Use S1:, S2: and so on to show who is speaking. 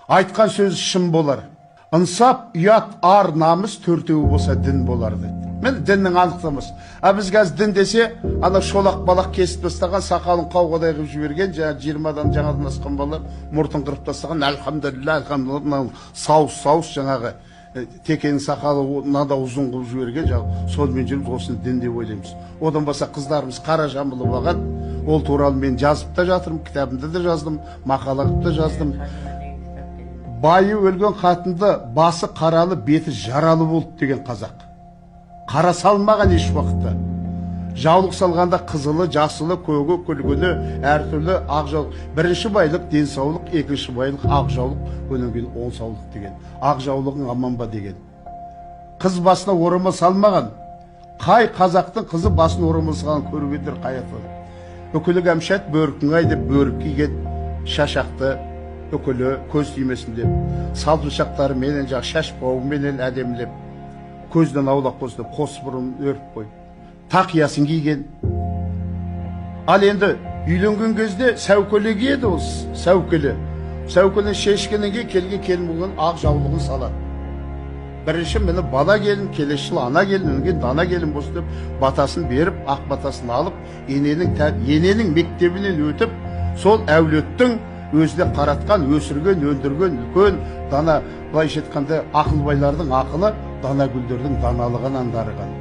S1: Айтқан сөз шын болар. Ынсап, ұят, ар, намыс төртеуі болса дін болар деді. Мен діннің анықтамасы. Біз қазір дін десе, ана шолақ балақ кесіп тастаған, сақалын қауғадай қылып жіберген, 20-дан жаңадан асқан балалар мұртын қырып тастаған, альхамдулилля, сауыс жаңағы текенің сақалы мынада ұзын қылып жіберген, сонымен жүрміз, осыны дін деп ойлаймыз. Одан баса қыздарымыз қара жамылып алған, ол туралы мен жазып та жатырмын, кітабымда да жаздым, мақала қылып та жаздым. Байы өлген қатынды басы қаралы, беті жаралы болды деген қазақ. Қара салмаған еш уақытта. Жаулық салғанда қызылы, жасылы, көгі, күлгіні, әртүрлі ақ жаулық. Бірінші байлық денсаулық, екінші байлық ақ жаулық, одан кейін оң саулық деген. Ақ жаулығың аман ба деген. Қыз басына орама салмаған. Қай қазақтың қызы басына орама салған көргендер қайаты. Үкілі кәмшат бөркің деп бөрік киген, шашақты, үкілі көз тимесін деп, салпыншақтары менен шаш бауы менен әдемілеп, көзден аулақ болсын деп қос бұрын өріп қойып, тақиясын киген. Ал енді үйленген кезде сәукеле киеді ол, сәукеле. Сәукелен шешкенен келген келін болған ақ жаулығын салады. Бірінші мені бала келін, келесі жыл ана келін, дана келін болсын деп батасын беріп, ақ батасын алып, ененің мектебінен өтіп, сол әулеттің өзіне қаратқан, өсірген, өндірген, үлкен дана, былайша айтқанда ақыл байлардың ақылы, дана гүлдердің даналығынан дарыған.